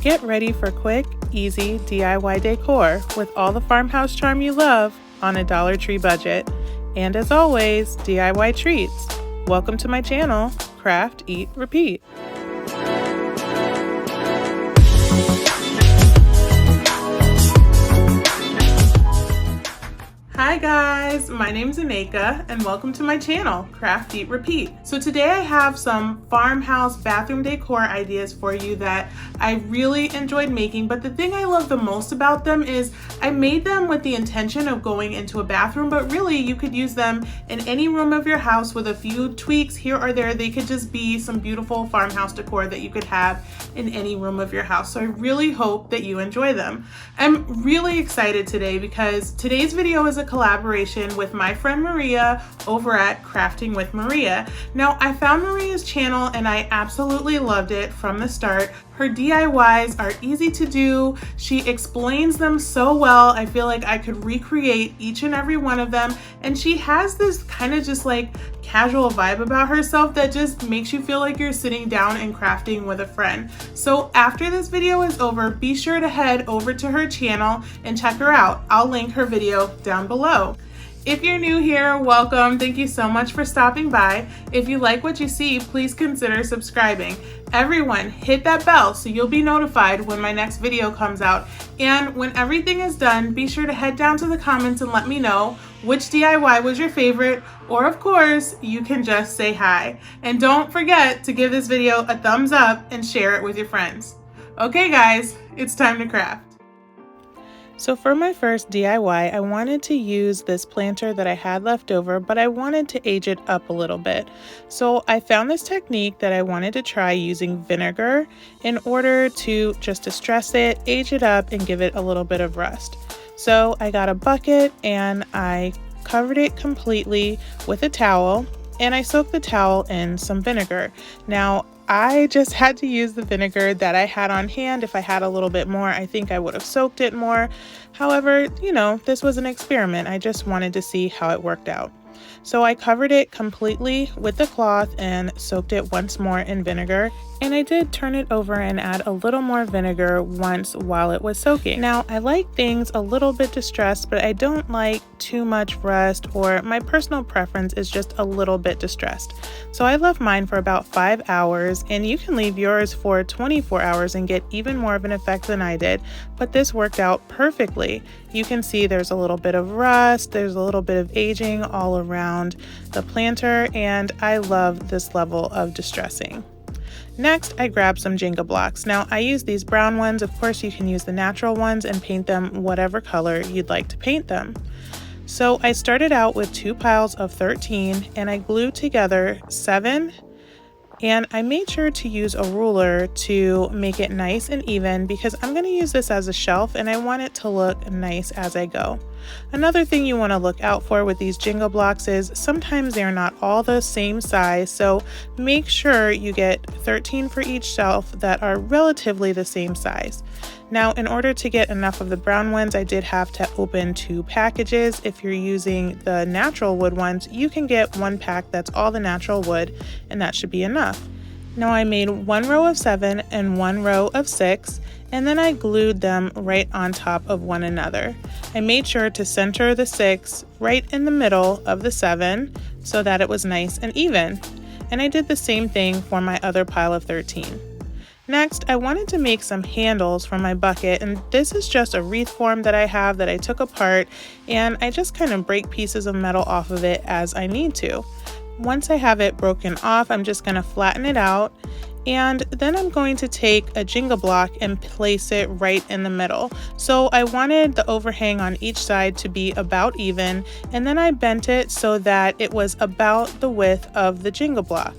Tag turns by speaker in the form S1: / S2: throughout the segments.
S1: Get ready for quick, easy DIY decor with all the farmhouse charm you love on a Dollar Tree budget. And as always, DIY treats. Welcome to my channel, Craft, Eat, Repeat. Hi guys, my name is Aneka and welcome to my channel, Craft, Eat, Repeat. So today I have some farmhouse bathroom decor ideas for you that I really enjoyed making, but the thing I love the most about them is I made them with the intention of going into a bathroom, but really you could use them in any room of your house with a few tweaks here or there. They could just be some beautiful farmhouse decor that you could have in any room of your house. So I really hope that you enjoy them. I'm really excited today because today's video is a collaboration with my friend Maria over at Crafting with Maria. Now, I found Maria's channel and I absolutely loved it from the start. Her DIYs are easy to do. She explains them so well. I feel like I could recreate each and every one of them. And she has this kind of just like casual vibe about herself that just makes you feel like you're sitting down and crafting with a friend. So after this video is over, be sure to head over to her channel and check her out. I'll link her video down below. If you're new here, welcome. Thank you so much for stopping by. If you like what you see, please consider subscribing. Everyone, hit that bell so you'll be notified when my next video comes out. And when everything is done, be sure to head down to the comments and let me know which DIY was your favorite, or of course, you can just say hi. And don't forget to give this video a thumbs up and share it with your friends. Okay guys, it's time to craft. So for my first DIY, I wanted to use this planter that I had left over, but I wanted to age it up a little bit. So I found this technique that I wanted to try using vinegar in order to just distress it, age it up, and give it a little bit of rust. So I got a bucket and I covered it completely with a towel and I soaked the towel in some vinegar. Now, I just had to use the vinegar that I had on hand. If I had a little bit more, I think I would have soaked it more. However, you know, this was an experiment. I just wanted to see how it worked out. So I covered it completely with the cloth and soaked it once more in vinegar. And I did turn it over and add a little more vinegar once while it was soaking. Now, I like things a little bit distressed, but I don't like too much rust, or my personal preference is just a little bit distressed. So I left mine for about 5 hours, and you can leave yours for 24 hours and get even more of an effect than I did, but this worked out perfectly. You can see there's a little bit of rust, there's a little bit of aging all around the planter, and I love this level of distressing. Next, I grabbed some Jenga blocks. Now, I use these brown ones. Of course, you can use the natural ones and paint them whatever color you'd like to paint them. So I started out with 2 piles of 13 and I glued together 7, and I made sure to use a ruler to make it nice and even because I'm going to use this as a shelf and I want it to look nice as I go. Another thing you want to look out for with these Jenga blocks is sometimes they're not all the same size, so make sure you get 13 for each shelf that are relatively the same size. Now, in order to get enough of the brown ones, I did have to open 2 packages. If you're using the natural wood ones, you can get 1 pack that's all the natural wood, and that should be enough. Now I made 1 row of 7 and 1 row of 6, and then I glued them right on top of one another. I made sure to center the 6 right in the middle of the 7 so that it was nice and even. And I did the same thing for my other pile of 13. Next, I wanted to make some handles for my bucket, and this is just a wreath form that I have that I took apart, and I just kind of break pieces of metal off of it as I need to. Once I have it broken off, I'm just going to flatten it out, and then I'm going to take a Jenga block and place it right in the middle. So I wanted the overhang on each side to be about even, and then I bent it so that it was about the width of the Jenga block.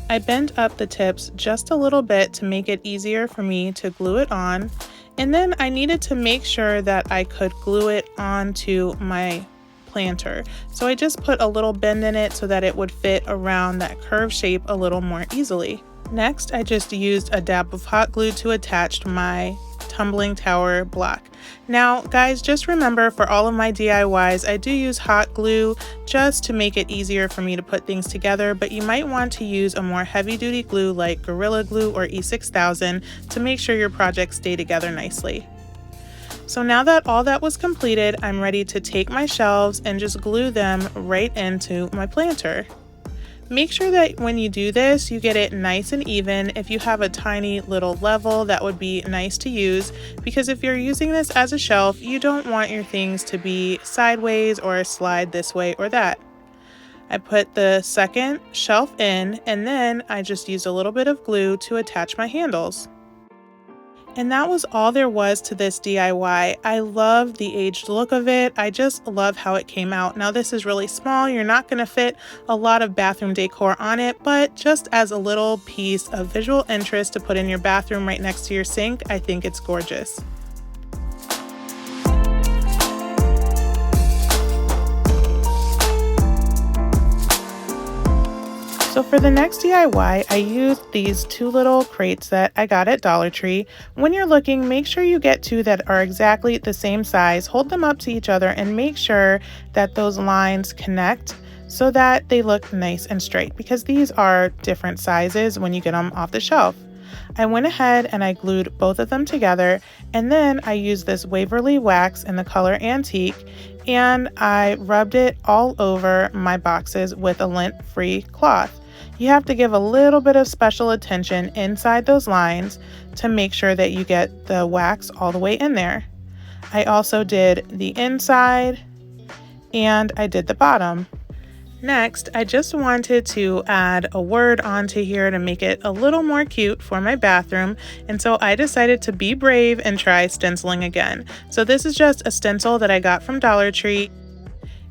S1: I bent up the tips just a little bit to make it easier for me to glue it on, and then I needed to make sure that I could glue it onto my planter. So I just put a little bend in it so that it would fit around that curved shape a little more easily. Next, I just used a dab of hot glue to attach my tumbling tower block. Now guys, just remember, for all of my DIYs, I do use hot glue just to make it easier for me to put things together, but you might want to use a more heavy-duty glue like Gorilla Glue or E6000 to make sure your projects stay together nicely. So now that all that was completed, I'm ready to take my shelves and just glue them right into my planter. Make sure that when you do this, you get it nice and even. If you have a tiny little level, that would be nice to use, because if you're using this as a shelf, you don't want your things to be sideways or slide this way or that. I put the second shelf in, and then I just used a little bit of glue to attach my handles. And that was all there was to this DIY. I love the aged look of it. I just love how it came out. Now this is really small. You're not going to fit a lot of bathroom decor on it, but just as a little piece of visual interest to put in your bathroom right next to your sink, I think it's gorgeous. So for the next DIY, I used these two little crates that I got at Dollar Tree. When you're looking, make sure you get two that are exactly the same size. Hold them up to each other and make sure that those lines connect so that they look nice and straight, because these are different sizes when you get them off the shelf. I went ahead and I glued both of them together, and then I used this Waverly wax in the color Antique, and I rubbed it all over my boxes with a lint-free cloth. You have to give a little bit of special attention inside those lines to make sure that you get the wax all the way in there. I also did the inside and I did the bottom. Next, I just wanted to add a word onto here to make it a little more cute for my bathroom, and so I decided to be brave and try stenciling again. So this is just a stencil that I got from Dollar Tree,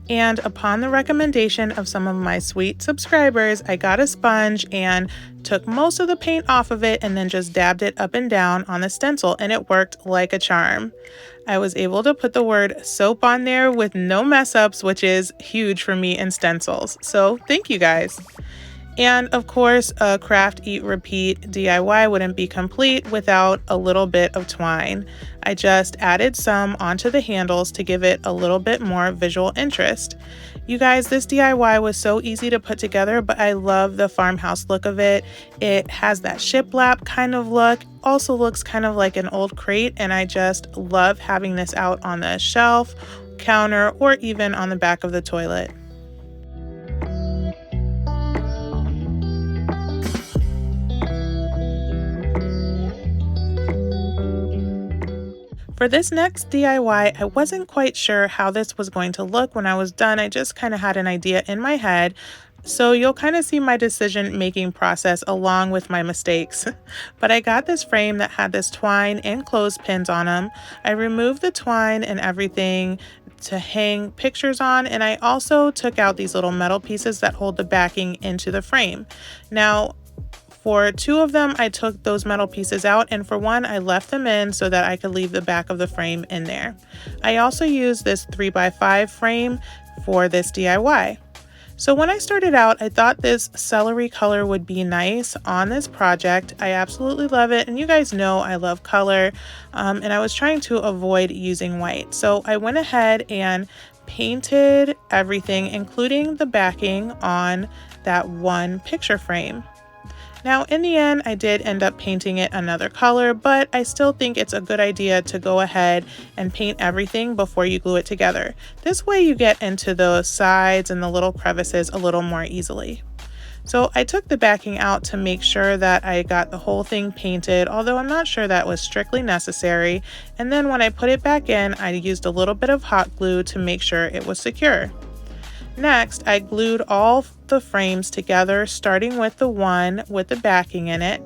S1: and upon the recommendation of some of my sweet subscribers, I got a sponge and took most of the paint off of it and then just dabbed it up and down on the stencil, and it worked like a charm. I was able to put the word soap on there with no mess ups, which is huge for me in stencils. So thank you guys. And of course, a craft, eat, repeat DIY wouldn't be complete without a little bit of twine. I just added some onto the handles to give it a little bit more visual interest. You guys, this DIY was so easy to put together, but I love the farmhouse look of it. It has that shiplap kind of look, also looks kind of like an old crate, and I just love having this out on the shelf, counter, or even on the back of the toilet. For this next DIY, I wasn't quite sure how this was going to look when I was done. I just kind of had an idea in my head. So you'll kind of see my decision-making process along with my mistakes. But I got this frame that had this twine and clothespins on them. I removed the twine and everything to hang pictures on, and I also took out these little metal pieces that hold the backing into the frame. Now, for two of them, I took those metal pieces out, and for one, I left them in so that I could leave the back of the frame in there. I also used this 3x5 frame for this DIY. So when I started out, I thought this celery color would be nice on this project. I absolutely love it, and you guys know I love color, and I was trying to avoid using white. So I went ahead and painted everything, including the backing, on that one picture frame. Now, in the end, I did end up painting it another color, but I still think it's a good idea to go ahead and paint everything before you glue it together. This way you get into the sides and the little crevices a little more easily. So I took the backing out to make sure that I got the whole thing painted, although I'm not sure that was strictly necessary. And then when I put it back in, I used a little bit of hot glue to make sure it was secure. Next, I glued all the frames together, starting with the one with the backing in it,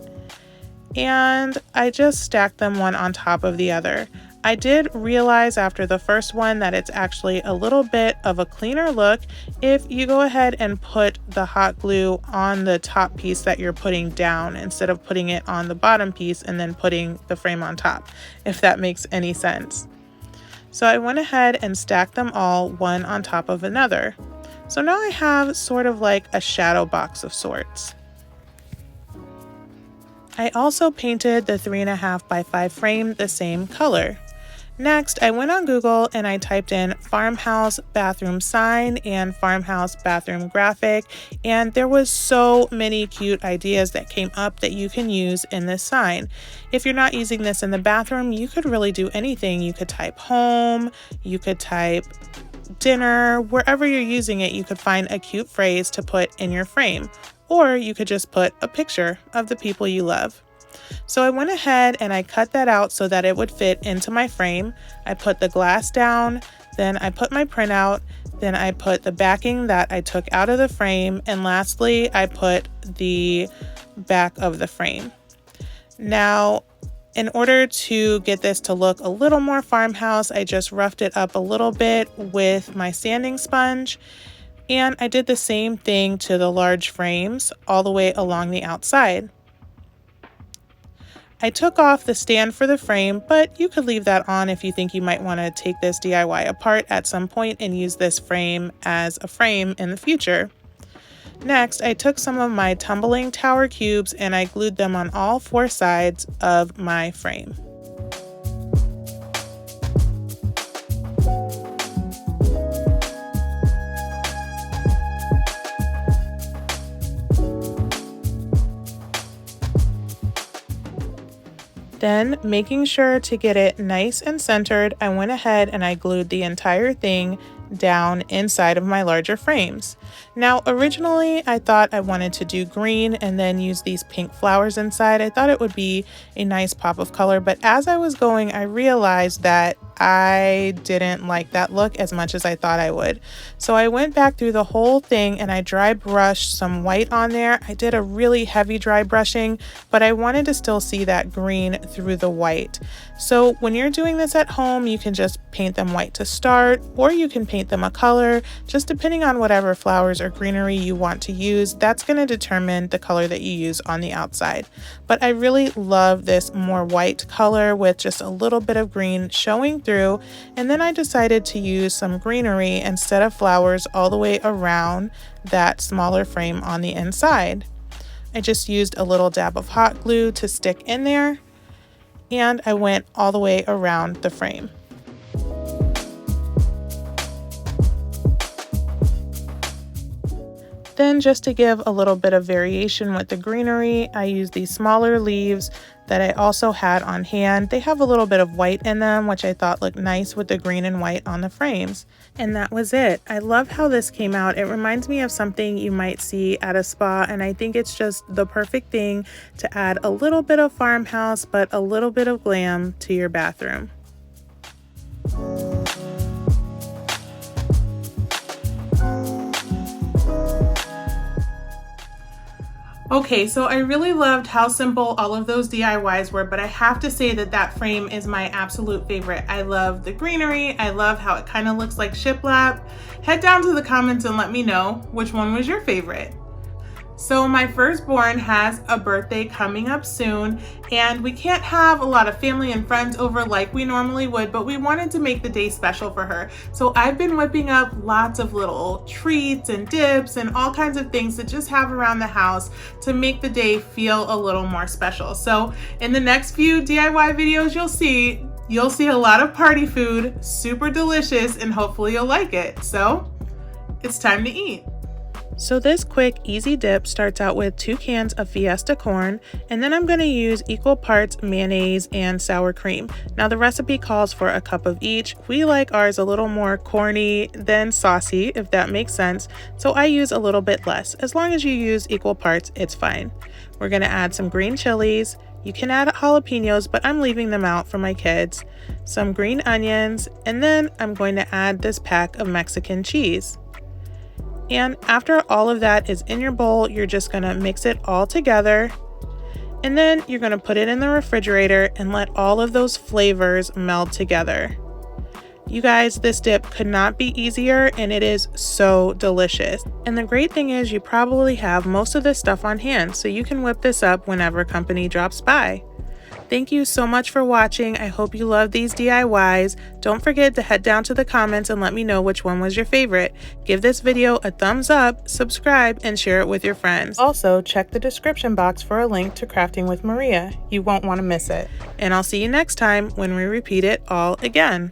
S1: and I just stacked them one on top of the other. I did realize after the first one that it's actually a little bit of a cleaner look if you go ahead and put the hot glue on the top piece that you're putting down instead of putting it on the bottom piece and then putting the frame on top, if that makes any sense. So I went ahead and stacked them all one on top of another. So now I have sort of like a shadow box of sorts. I also painted the 3.5 by 5 frame the same color. Next, I went on Google and I typed in farmhouse bathroom sign and farmhouse bathroom graphic, and there was so many cute ideas that came up that you can use in this sign. If you're not using this in the bathroom, you could really do anything. You could type home, you could type dinner, wherever you're using it, you could find a cute phrase to put in your frame, or you could just put a picture of the people you love. So I went ahead and I cut that out so that it would fit into my frame. I put the glass down, then I put my printout, then I put the backing that I took out of the frame, and lastly, I put the back of the frame. Now, in order to get this to look a little more farmhouse, I just roughed it up a little bit with my sanding sponge, and I did the same thing to the large frames all the way along the outside. I took off the stand for the frame, but you could leave that on if you think you might want to take this DIY apart at some point and use this frame as a frame in the future. Next, I took some of my tumbling tower cubes and I glued them on all 4 sides of my frame. Then, making sure to get it nice and centered, I went ahead and I glued the entire thing down inside of my larger frames. Now, originally I thought I wanted to do green and then use these pink flowers inside. I thought it would be a nice pop of color, but as I was going, I realized that I didn't like that look as much as I thought I would. So I went back through the whole thing and I dry brushed some white on there. I did a really heavy dry brushing, but I wanted to still see that green through the white. So when you're doing this at home, you can just paint them white to start, or you can paint them a color, just depending on whatever flowers or greenery you want to use. That's going to determine the color that you use on the outside. But I really love this more white color with just a little bit of green showing through, and then I decided to use some greenery instead of flowers all the way around that smaller frame on the inside. I just used a little dab of hot glue to stick in there, and I went all the way around the frame. Then, just to give a little bit of variation with the greenery, I used these smaller leaves that I also had on hand. They have a little bit of white in them, which I thought looked nice with the green and white on the frames. And that was it. I love how this came out. It reminds me of something you might see at a spa, and I think it's just the perfect thing to add a little bit of farmhouse, but a little bit of glam to your bathroom. Okay, so I really loved how simple all of those DIYs were, but I have to say that that frame is my absolute favorite. I love the greenery. I love how it kind of looks like shiplap. Head down to the comments and let me know which one was your favorite. So my firstborn has a birthday coming up soon, and we can't have a lot of family and friends over like we normally would, but we wanted to make the day special for her. So I've been whipping up lots of little treats and dips and all kinds of things to just have around the house to make the day feel a little more special. So in the next few DIY videos you'll see a lot of party food, super delicious, and hopefully you'll like it. So it's time to eat. So this quick, easy dip starts out with 2 cans of Fiesta corn, and then I'm going to use equal parts mayonnaise and sour cream. Now the recipe calls for a cup of each. We like ours a little more corny than saucy, if that makes sense, so I use a little bit less. As long as you use equal parts, it's fine. We're going to add some green chilies. You can add jalapenos, but I'm leaving them out for my kids. Some green onions, and then I'm going to add this pack of Mexican cheese. And after all of that is in your bowl, you're just going to mix it all together. And then you're going to put it in the refrigerator and let all of those flavors meld together. You guys, this dip could not be easier, and it is so delicious. And the great thing is you probably have most of this stuff on hand, so you can whip this up whenever company drops by. Thank you so much for watching. I hope you love these DIYs. Don't forget to head down to the comments and let me know which one was your favorite. Give this video a thumbs up, subscribe, and share it with your friends. Also, check the description box for a link to Crafting with Maria. You won't want to miss it. And I'll see you next time when we repeat it all again.